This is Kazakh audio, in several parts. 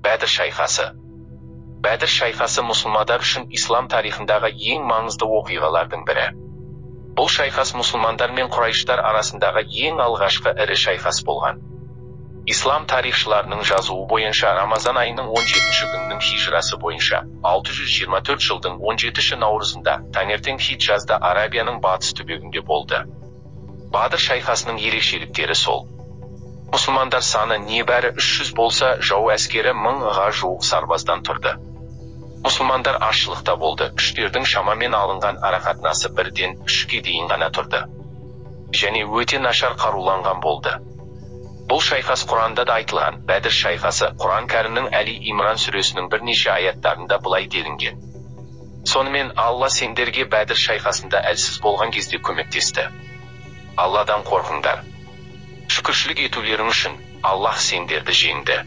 Бәдір шайқасы. Бәдір шайқасы мұсылмандар үшін ислам тарихындағы ең маңызды оқиғалардың бірі. Бұл шайқас мұсылмандар мен құрайыштар арасындағы ең алғашқы ірі шайқас болған. Ислам тарихшыларының жазуы бойынша Рамазан айының 17-ші күнінің хижрасы бойынша 624 жылдың 17-ші наурызында таңертең Хиджазда Арабияның батыс түбегінде болды. Бадыр шайқасының ерекшеліктері сол. Мұсылмандар саны небәрі 300 болса, жау әскері 1000-ға жуық сарбаздан тұрды. Мұсылмандар азшылықта болды, күштердің шамамен алынған арақатынасы 1-ден 3-ке дейін ғана тұрды. Және өте нашар қаруланған болды. Бұл шайқас Құранда да айтылған. Бәдір шайқасы Құран кәрімнің Әли Имран сүресінің бірнеше аяттарында былай делінген. Сонымен Алла сендерге Бәдір шайқасында әлсіз болған кезде көмектесті. Алладан қорқыңдар. Шүкіршілік етулерің үшін Аллах сендерді жеңді.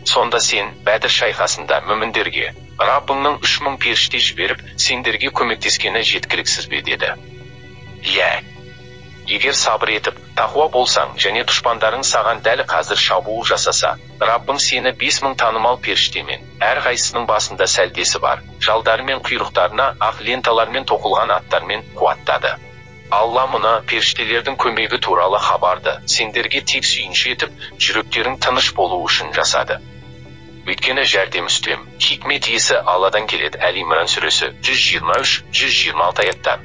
Сонда сен Бәдір шайқасында мүміндерге Раббыңның 3000 періште жіберіп, сендерге көмектескені жеткіліксіз бе деді. Иә. Егер сабыр етіп, тақуа болсаң және дұшпандарың саған дәл қазір шабуыл жасаса, Раббың сені 5000 танымал періштемен, әрқайсысының басында сәлдесі бар, жалдары мен құйрықтарына ақ ленталармен тоқылған аттармен қуаттады. Алла мұны періштелердің көмегі туралы хабарды сендерге тек сүйінші етіп, жүректерің тыныш болу үшін жасады. Өйткені жәрдем үстем, хикмет иесі Алладан келеді. Әли Имран сүресі 123-126 аяттар.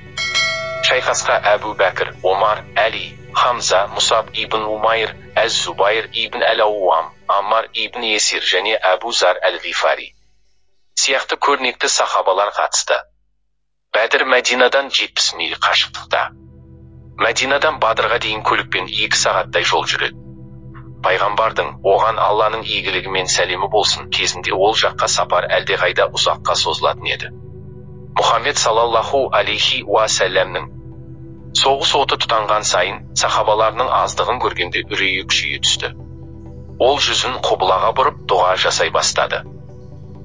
Шайқасқа Әбу Бәкір, Омар, Әли, Хамза, Мусаб ибн Умайр, Әз-Зубайр ибн Әл-Ауам, Аммар ибн Есир және Әбу Зар Әл-Ғифари сияқты көрнекті сахабалар қатысты. Бәдір Мәдинадан 70 миль қашықтықта. Мәдинадан Бадырға дейін көлікпен 2 сағаттай жол жүреді. Пайғамбардың, оған Алланың игілігі мен сәлемі болсын, кезінде ол жаққа сапар әлдеқайда ұзаққа созылатын еді. Мұхаммед саллаллаху алейхи уа сәлемнің соғыс оты тұтанған сайын сахабаларының аздығын көргенде үрейі күшейе түсті. Ол жүзін құбылаға бұрып дұға жасай бастады.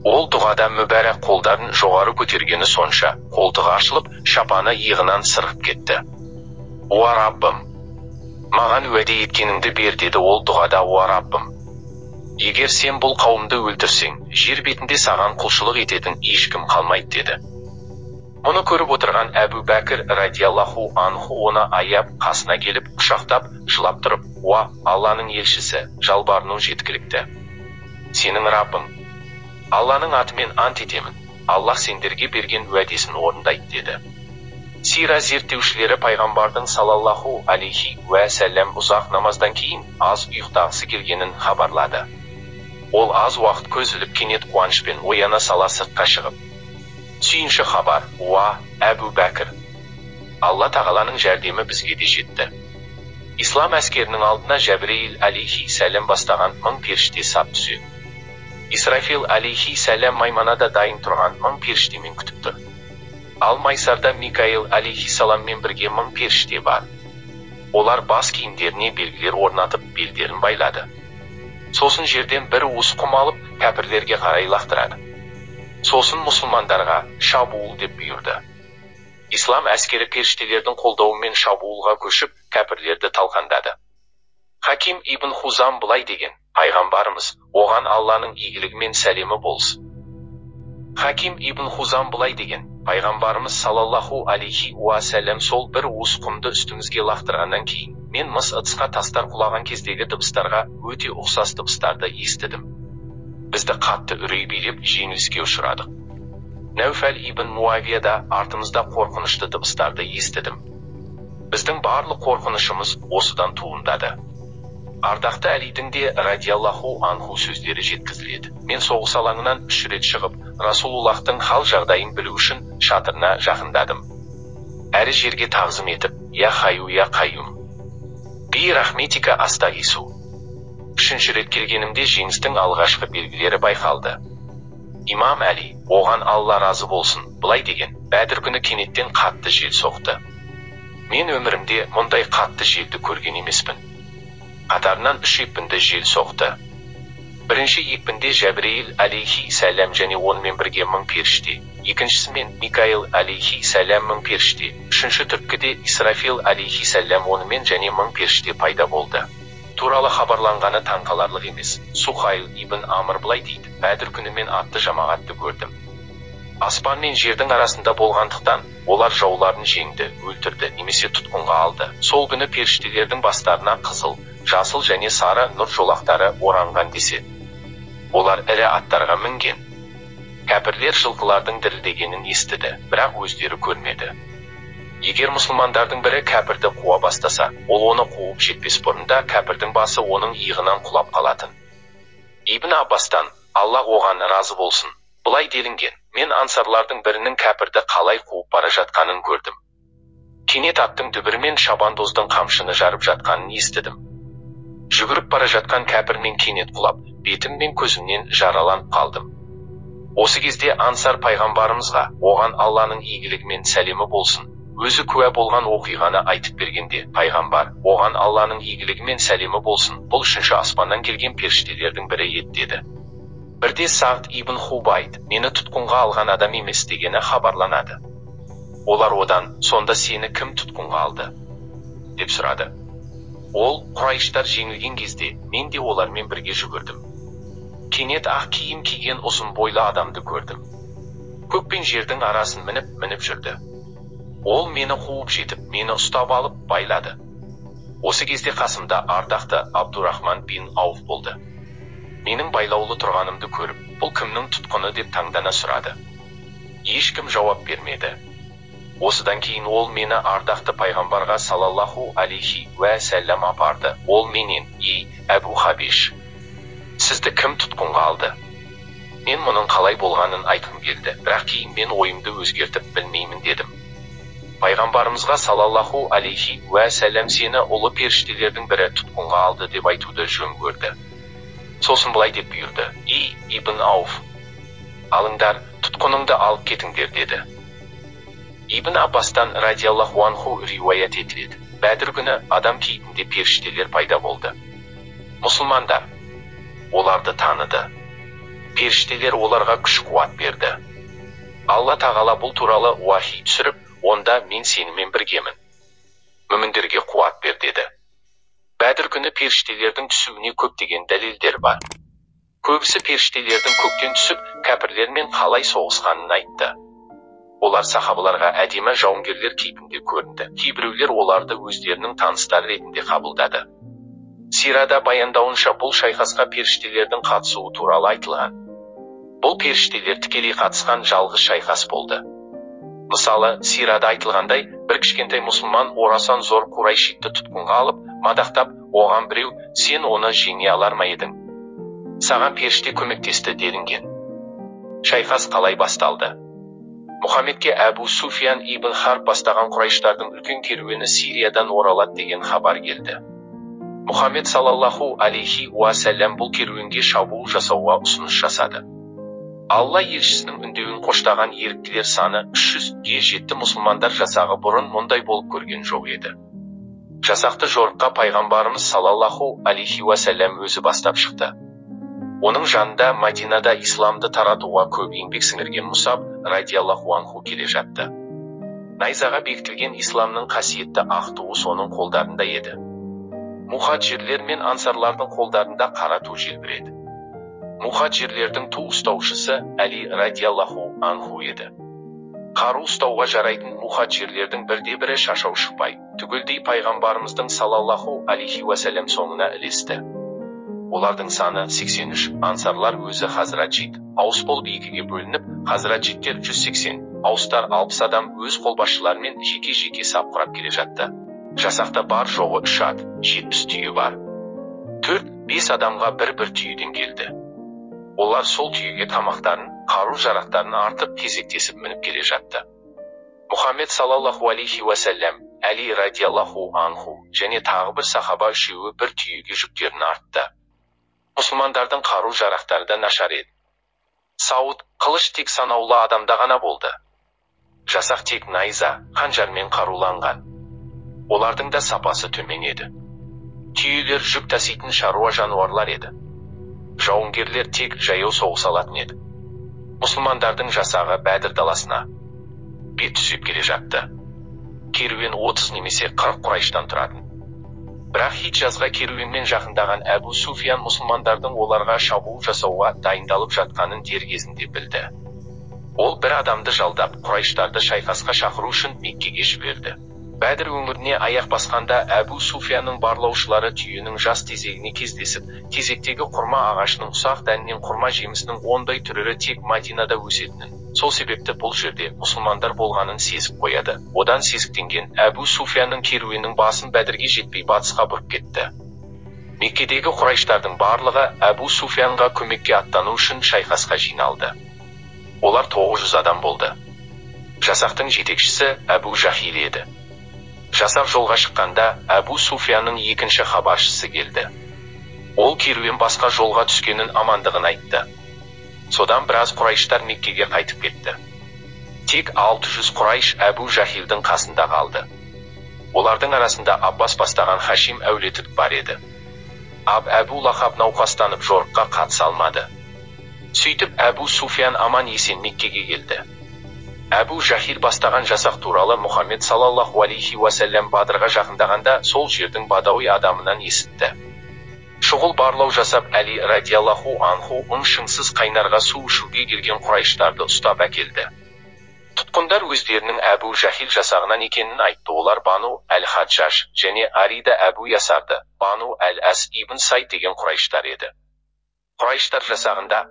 Ол дұғада мүбәрәк қолдарын жоғары көтергені сонша, қолтығы ашылып, шапаны иығынан сырғып кетті. Уа Раббым, маған уәде еткеніңді бер деді ол дұғада. Уа Раббым, егер сен бұл қауымды өлтірсең, жер бетінде саған құлшылық ететін ешкім қалмайды деді. Мұны көріп отырған Әбу Бәкір радиаллаху анху оны аяп, қасына келіп, құшақтап, жылап тұрып, уа, Алланың елшісі, жалбарыну жеткілікті. Сенің Раббың, Алланың атымен ант етемін, Аллах сендерге берген уәдесін орындайды деді. Сира зерттеушілері пайғамбардың саллаллаху алейхи уә сәлем ұзақ намаздан кейін аз ұйықтағысы келгенін хабарлады. Ол аз уақыт көз іліп кенет қуанышпен ояна сала сыртқа шығып, сүйінші хабар, уа, Әбу Бәкір, Алла тағаланың жәрдемі бізге де жетті. Ислам әскерінің алдына Жәбірейіл алейхи сәлем бастаған 1000 періште сап түседі. Исрафил алейхи сәлем майманада дайын тұрған 1000 періштемен күтіп тұр. Ал Майсарда Микаил алейхи саламмен бірге 1000 періште бар. Олар бас киімдеріне белгілер орнатып, белдерін байлады. Сосын жерден бір уыс құм алып, кәпірлерге қарай лақтырады. Сосын мұсылмандарға шабуыл деп бұйырды. Ислам әскері періштелердің қолдауымен шабуылға көшіп, кәпірлерді талқандады. Хаким ибн Хузам былай деген, пайғамбарымыз, оған Алланың игілігі мен сәлемі болсын. Хаким ибн Хузам былай деген, пайғамбарымыз саллаллаху алейхи уа сәлем сол бір уыс құмды үстімізге лақтырғаннан кейін, мен мыс ыдысқа тастар құлаған кездегі дыбыстарға өте ұқсас дыбыстарды естідім. Бізді қатты үрей билеп жеңіліске ұшырадық. Нәуфәл ибн Муавияда артымызда қорқынышты дыбыстарды естідім. Біздің барлық қорқынышымыз осыдан туындады. Ардақты Әлидің де радиаллаху анху сөздері жеткізіледі. Мен соғыс алаңынан 3 рет шығып, Расулуллахтың хал жағдайын білу үшін шатырына жақындадым. Әрі жерге тағзым етіп, я хайю я қайюм, би рахметика астағису. 3 рет келгенімде жеңістің алғашқы белгілері байқалды. Имам Әли, оған Алла разы болсын, былай деген, Бәдір күні кенеттен қатты жел соқты. Мен өмірімде мұндай қатты желді көрген емеспін. Қатарынан 3 екпінді жел соқты. Бірінші екпінде Жәбірейіл алейхи сәлем және онымен бірге 1000 періште. Екіншісімен Микаил алейхи сәлем 1000 періште. Үшінші түрткіде Исрафил алейхи сәлем онымен және 1000 періште пайда болды. туралы хабарланғаны таңқаларлық емес. Сухайл ибн Амр былай дейді: Бәдір күні мен атты жамағатты көрдім. Аспан мен жердің арасында болғандықтан, олар жауларын жеңді, өлтірді, немесе тұтқынға алды. Сол күні періштелердің бастарына қызыл, жасыл және сары нұр жолақтары оранған деседі. Олар ірі аттарға мінген. Кәпірлер жылқылардың дірілдегенін естіді, бірақ өздері көрмеді. Егер мұсылмандардың бірі кәпірді қуа бастаса, ол оны қуып жетпес бұрында кәпірдің басы оның иығынан құлап қалатын. Ибн Аббастан, Алла оған разы болсын, былай делінген: мен ансарлардың бірінің кәпірді қалай қуып бара жатқанын көрдім. Кенет аттың дүбірімен шабандоздың қамшыны жарып жатқанын естідім. Жүгіріп бара жатқан кәпір мен кенет құлап, бетім мен көзімнен жараланып қалдым. Осы кезде ансар пайғамбарымызға, оған Алланың игілігімен сәлемі болсын, өзі куә болған оқиғаны айтып бергенде, пайғамбар, оған Алланың игілігімен сәлемі болсын, бұл үшінші аспаннан келген періштелердің бірі еді деді. Бірде Сағд ибн Хубайд, мені тұтқынға алған адам емес дегені хабарланады. Олар одан: сонда сені кім тұтқынға алды? деп сұрады. Ол: Құрайштар жеңілген кезде, мен де олармен бірге жүгірдім. Кенет ақ киім киген ұзын бойлы адамды көрдім. Көк пен жердің арасын мініп жүрді. Ол мені қуып жетіп, мені ұстап алып байлады. Осы кезде қасымда ардақты Абдурахман бин Ауф болды. Менің байлаулы тұрғанымды көріп, бұл кімнің тұтқыны деп таңдана сұрады. Ешкім жауап бермеді. Осыдан кейін ол мені ардақты пайғамбарға салаллаху алейхи уә сәллям апарды. Ол менен: ей Әбу Хабиш, сізді кім тұтқынға алды? Мен мұның қалай болғанын айтқым келді, бірақ кейін мен ойымды өзгертіп білмеймін дедім. Пайғамбарымызға салаллаху алейхи уә сәллям сені ұлы періштелердің бірі тұтқынға алды деп айтуды жөн көрді. Сосын былай деп бұйырды: ей Ибн Ауф, алыңдар, тұтқыныңды алып кетіңдер деді. Ибн Аббастан радиаллаху анху риуаят етіледі: Бәдір күні адам кейпінде періштелер пайда болды. Мұсылмандар оларды таныды. Періштелер оларға күш-қуат берді. Алла тағала бұл туралы уахи түсіріп, онда мен сенімен біргемін, мүміндерге қуат бер деді. Бәдір күні періштелердің түсуіне көптеген дәлелдер бар. Көбісі періштелердің көктен түсіп, кәпірлермен қалай соғысқанын айтты. Олар сахабаларға әдемі жауынгерлер кейпінде көрінді. Кейбіреулер оларды өздерінің таныстары ретінде қабылдады. Сирада баяндауынша бұл шайқасқа періштелердің қатысуы туралы айтылған. Бұл періштелер тікелей қатысқан жалғыз шайқас болды. Мысалы, сирада айтылғандай, бір кішкентай мұсылман орасан зор Құрайшитті тұтқынға алып, мадақтап, оған біреу: сен оны жеңе алар ма едің? Саған періште көмектесті делінген. Шайқас қалай басталды? Мұхаммедке Әбу Суфиян ибн Харб бастаған Құрайштардың үлкен керуені Сириядан оралады деген хабар келді. Мұхаммед салаллаху алейхи уассалям бұл керуенге шабуыл жасауға ұсыныс жасады. Алла елшісінің үндеуін қоштаған еріктілер саны 300-ге жетті. Мұсылмандар жасағы бұрын мұндай болып көрген жоқ еді. Жасақты жорыққа пайғамбарымыз салаллаху алейхи уассалям өзі бастап шықты. Оның жанында Мадинада исламды таратуға көп еңбек сіңірген Мусаб радиаллаху анху келе жатты. Найзаға бекітілген исламның қасиетті ақ туы соның қолдарында еді. Мұхаджирлер мен ансарлардың қолдарында қара ту желбіреді. Мұхаджирлердің ту ұстаушысы Әли радиаллаху анху еді. Қару ұстауға жарайтын мұхаджирлердің бірде-бірі шашау шықпай, түгелдей пайғамбарымыздың салаллаху алейхи уассалям соңына ілесті. Олардың саны 83, ансарлар өзі Хазраджид, ауыс болып екіге бөлініп, Хазраджидтер 180, ауыстар 60 адам өз қолбасшыларымен жеке-жеке сап құрап келе жатты. Жасақта бар жоғы 3 ат, 70 түйе бар. 4-5 адамға бір-бір түйеден келді. Олар сол түйеге тамақтарын, қару-жарақтарын артып кезектесіп мініп келе жатты. Мұхаммед салаллаху алейхи уассалям, Әли радиаллаху анху және тағы бір сахаба үшеуі бір түйеге жүктерін артты. Мұсылмандардың қару-жарақтары да нашар еді. Сауд, қылыш тек санаулы адамда ғана болды. Жасақ тек найза, қанжармен қаруланған. Олардың да сапасы төмен еді. Түйелер жүк таситын шаруа жануарлар еді. Жауынгерлер тек жаяу соғыс алатын еді. Мұсылмандардың жасағы Бәдір даласына бет түзеп келе жатты. Керуен 30 немесе 40 Құрайштан тұратын. Бірақ Хиджазға керуенмен жақындаған Әбу Суфиян мұсылмандардың оларға шабуыл жасауға дайындалып жатқанын дер кезінде білді. Ол бір адамды жалдап, Құрайштарды шайқасқа шақыру үшін Меккеге жіберді. Бәдір өңіріне аяқ басқанда Әбу Суфияның барлаушылары түйенің жас тезегіне кездесіп, тезектегі құрма ағашының ұсақ дәнінен құрма жемісінің ондай түрі тек Мадинада өсетінін, сол себепті бұл жерде мұсылмандар болғанын сезіп қояды. Одан сезіктенген Әбу Суфияның керуенінің басын Бәдірге жетпей батысқа бұрып кетті. Меккедегі Құрайштардың барлығы Әбу Суфиянға көмекке аттану үшін шайқасқа жиналды. Олар 900 адам болды. Жасақтың жетекшісі Әбу Жахил еді. Жасақ жолға шыққанда Әбу Суфияның екінші хабаршысы келді. Ол керуен басқа жолға түскенін амандығын айтты. Содан біраз Құрайштар Меккеге қайтып кетті. Тек 600 Құрайш Әбу Жахилдің қасында қалды. Олардың арасында Аббас бастаған Хашим әулеті бар еді. Әбу Лахаб науқастанып жорыққа қатыса алмады. Сөйтіп Әбу Суфиян аман есен Меккеге келді. Әбу Жахил бастаған жасақ туралы Мұхаммед саллаллаху алейхи уасалям Бадырға жақындағанда сол жердің бадауи адамынан есітті. Шұғыл барлау жасап Әли радиаллаху анху шыңсыз қайнарға су ішуге келген Құрайштарды ұстап әкелді. Тұтқындар өздерінің Әбу Жахил жасағынан екенін айтты. Олар Бану әл-Хаджаж және Арида Әбу Ясарды, Бану әл-Әс ибн Сайд деген Құрайштар еді. Құрайштар жасағында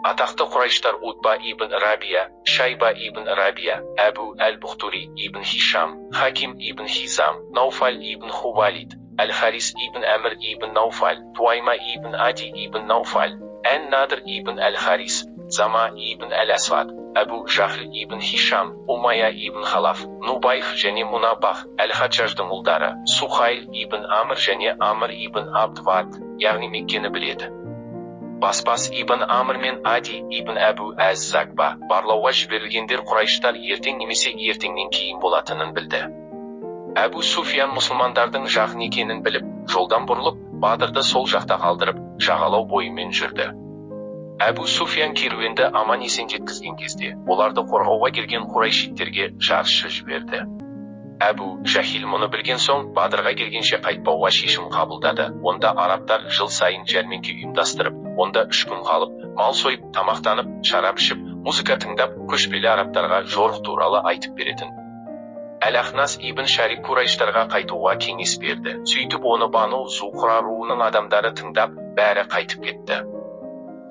атақты Құрайштар Утба ибн Рабия, Шайба ибн Рабия, Әбу әл-Бұхтури ибн Хишам, Хаким ибн Хизам, Науфаль ибн Хувалид, Әл-Харис ибн Әмір ибн Науфаль, Туайма ибн Ади ибн Науфаль, Ән-Надр ибн Әл-Харис, Зама ибн Әл-Асвад, Әбу Жахл ибн Хишам, Умайя ибн Халаф, Нубайх және Мунабах, Әл-Хаджаждың ұлдары, Сухайл ибн Амр және Амр ибн Абдвад, яғни Меккені біледі. Баспас ибн Амр мен Ади ибн Әбу әз-Загба барлауға жіберілгендер Құрайштар ертең немесе ертеңнен кейін болатынын білді. Әбу Суфиян мұсылмандардың жақын екенін біліп, жолдан бұрылып, Бадырды сол жақта қалдырып, жағалау бойымен жүрді. Әбу Суфиян керуенді аман есен жеткізген кезде, оларды қорғауға келген Құрайшиттерге жарысшы жіберді. Әбу Жахил мұны білген соң, Бадырға келгенше қайтпауға шешім қабылдады. Онда арабтар жыл сайын жәрмеңке ұйымдастырып, онда 3 күн қалып, мал сойып, тамақтанып, шарап ішіп, музыка тыңдап, көшпелі арабтарға жорық туралы айтып беретін. Әл-Ахнас ибн Шарик Құрайштарға қайтуға кеңес берді. Сөйтіп оны Бану Зухра руының адамдары тыңдап, бәрі қайтып кетті.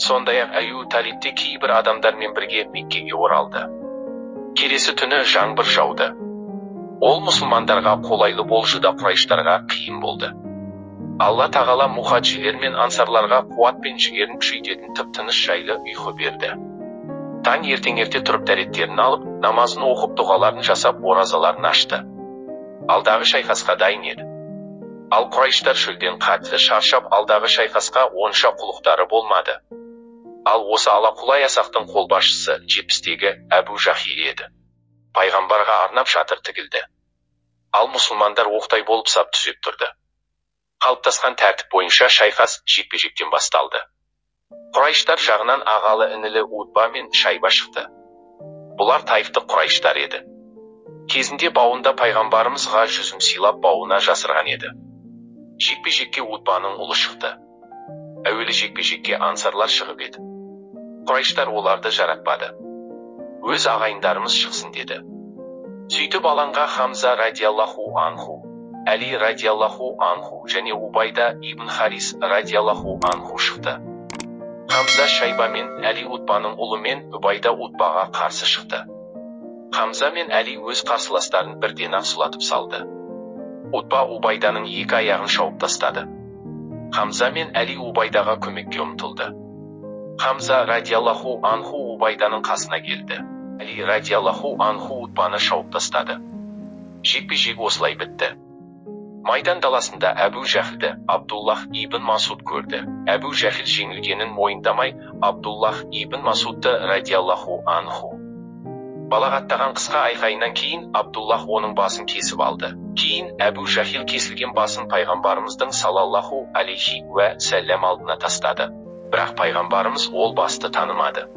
Сондай-ақ Әю Талибте кейбір адамдармен бірге Меккеге оралды. Келесі түні жаңбыр жауды. Ол мұсылмандарға қолайлы болжы да Құрайштарға қиын болды. Алла тағала мұхаджилер мен ансарларға қуат пен жігерін күшейтетін тып-тыныш жайлы ұйқы берді. Таң ертең-ерте тұрып дәреттерін алып, намазын оқып дұғаларын жасап, оразаларын ашты. Алдағы шайқасқа дайын еді. Ал Құрайштар шөлден қатты шаршап, алдағы шайқасқа онша құлықтары болмады. Ал осы алақұлай асақтың қолбасшысы 70-тегі Әбу Жахил еді. Пайғамбарға арнап шатыр тігілді. Ал мұсылмандар оқтай болып сап түзеп тұрды. Қалыптасқан тәртіп бойынша шайқас жекпе-жектен басталды. Құрайштар жағынан ағалы інілі Утба мен Шайба шықты. Бұлар Таифтық Құрайштар еді. Кезінде бауында пайғамбарымызға жүзім сыйлап бауына жасырған еді. Жекпе-жекке Утбаның ұлы шықты. Әуелі жекпе-жекке ансарлар шығып еді. Құрайштар оларды жаратпады. Өз ағайындарымыз шықсын деді. Сөйтіп алаңға Хамза радиаллаху анху, Әли радиаллаху анху және Убайда ибн Харис радиаллаху анху шықты. Хамза Шайба мен Әли Утбаның ұлы мен Убайда Утбаға қарсы шықты. Хамза мен Әли өз қарсыластарын бірден ақсулатып салды. Утба Убайданың екі аяғын шауып тастады. Хамза мен Әли Убайдаға көмекке ұмтылды. Хамза радиаллаху анху Убайданың қасына келді. Әли радиаллаху анху Утбаны шауып тастады. Жекпе-жек осылай бітті. Майдан даласында Әбу Жахилді Абдуллах ибн Масуд көрді. Әбу Жахил жеңілгенін мойындамай, Абдуллах ибн Масудты радиаллаху анху балағаттаған қысқа айқайынан кейін Абдуллах оның басын кесіп алды. Кейін Әбу Жахил кесілген басын пайғамбарымыздың саллаллаху алейхи уә сәллям алдына тастады. Бірақ пайғамбарымыз ол басты танымады.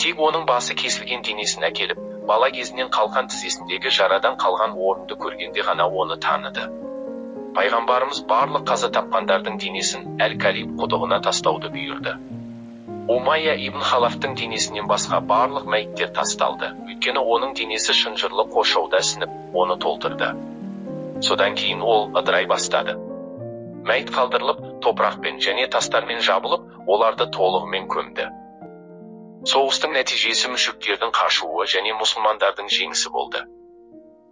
Тек оның басы кесілген денесін әкеліп, бала кезінен қалған тізесіндегі жарадан қалған орынды көргенде ғана оны таныды. пайғамбарымыз барлық қаза тапқандардың денесін Әл-Калиб құдығына тастауды бұйырды. Умайя ибн Халафтың денесінен басқа барлық мәйіттер тасталды, өйткені оның денесі шынжырлы қоршауда сініп, оны толтырды. Содан кейін ол ыдырай бастады. Мәйіт қалдырылып, топырақпен және тастармен жабылып, оларды толығымен көмді. Соғыстың нәтижесі мүшриктердің қашуы және мұсылмандардың жеңісі болды.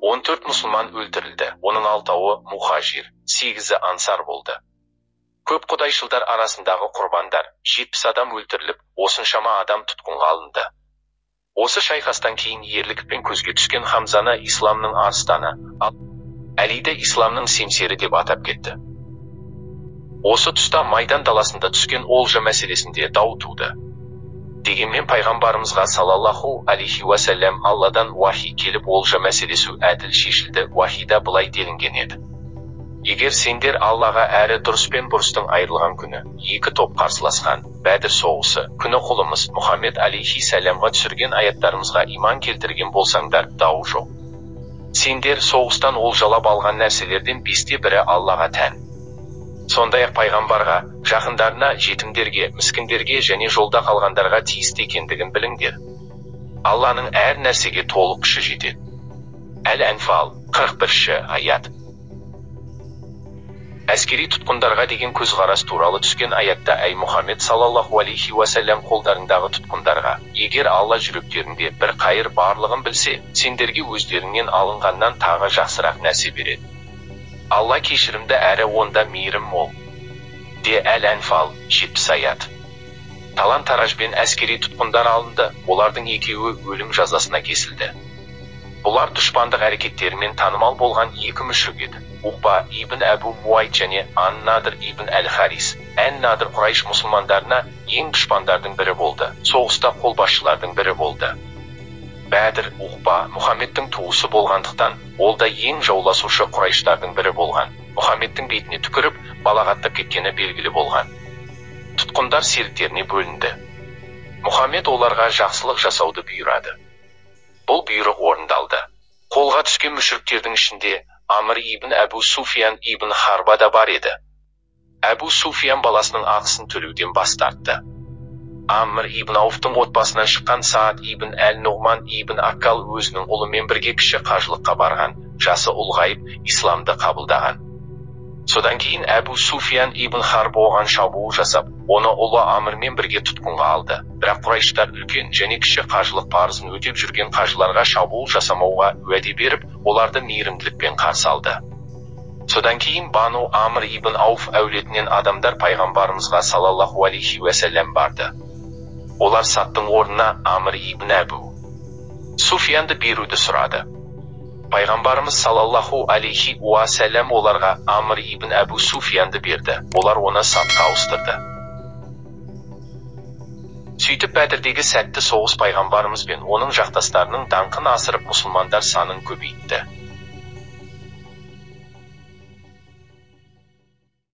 14 мұсылман өлтірілді, оның 6-ы мұхажир, 8-і ансар болды. Көп құдайшылдар арасындағы құрбандар, 70 адам өлтіріліп, осыншама адам тұтқынға алынды. Осы шайқастан кейін ерлікпен көзге түскен Хамзаны исламның арыстаны, ал Әлиді исламның семсері деп атап кетті. Осы тұста Майдан даласында түскен олжа мәселесінде дау туды. Дегенмен пайғамбарымызға салаллаху алейхи уассалям Алладан уахи келіп олжа мәселесі әділ шешілді. Уахида былай делінген еді: егер сендер Аллаға әрі дұрыс пен бұрыстың айырылған күні екі топ қарсыласқан Бәдір соғысы күні құлымыз Мұхаммед алейхи сәлямға түсірген аяттарымызға иман келтірген болсаңдар, дау жоқ. Сендер соғыстан олжалап алған нәрселерден 5-те 1-і Аллаға тән. Сондай-ақ пайғамбарға, жақындарына, жетімдерге, міскіндерге және жолда қалғандарға тиісті екендігін біліңдер. Алланың әр нәрсеге толық күші жетеді. Әл-Әнфал 41-ші аят. Әскери тұтқындарға деген көзқарас туралы түскен аятта әй Мұхаммед салаллаху алейхи уассалям қолдарындағы тұтқындарға, егер Алла жүректерінде бір қайыр барлығын білсе, сендерге өздеріңнен алынғаннан тағы жақсырақ нәрсе береді. Алла кешірімді әрі онда мейірім мол. Де Әл-Әнфал 70 аят. Талан-таражбен әскери тұтқындар алынды, олардың екеуі өлім жазасына кесілді. Бұлар дұшпандық әрекеттерімен танымал болған екі мүшрик еді. Уқба ибн Әбу Муайт және Ан-Надыр ибн Әл-Харис. Ән-Надыр Құрайш мұсылмандарына ең дұшпандардың бірі болды. Соғыста қолбасшылардың бірі болды. Бәдір, Уқба Мұхаммедтің туысы болғандықтан, ол да ең жауласушы Құрайштардың бірі болған. Мұхаммедтің бетіне түкіріп, балағаттап кеткені белгілі болған. Тұтқындар серіктеріне бөлінді. Мұхаммед оларға жақсылық жасауды бұйырады. Бұл бұйрық орындалды. Қолға түскен мүшриктердің ішінде Амр ибн Әбу Суфиян ибн Харба да бар еді. Әбу Суфиян баласының ақысын төлеуден бас тартты. Амр ибн Ауфтың отбасынан шыққан Саад ибн Әл-Нұғман ибн Аккал өзінің ұлымен бірге кіші қажылыққа барған, жасы ұлғайып, исламды қабылдаған. Содан кейін Әбу Суфиян ибн Харб оған шабуыл жасап, оны ұлы Амрмен бірге тұтқынға алды. Бірақ Құрайштар үлкен және кіші қажылық парызын өтеп жүрген қажыларға шабуыл жасамауға уәде беріп, оларды мейірімділікпен қарсы алды. Содан кейін Бану Амр ибн Ауф әулетінен адамдар пайғамбарымызға салаллаху алейхи уассалям барды. Олар Садтың орнына Амр ибн Әбу Суфиянды беруді сұрады. Пайғамбарымыз салаллаху алейхи уассалям оларға Амр ибн Әбу Суфиянды берді. Олар оны Садқа ауыстырды. Сөйтіп Бәдірдегі сәтті соғыс пайғамбарымыз бен оның жақтастарының даңқын асырып мұсылмандар санын көбейтті.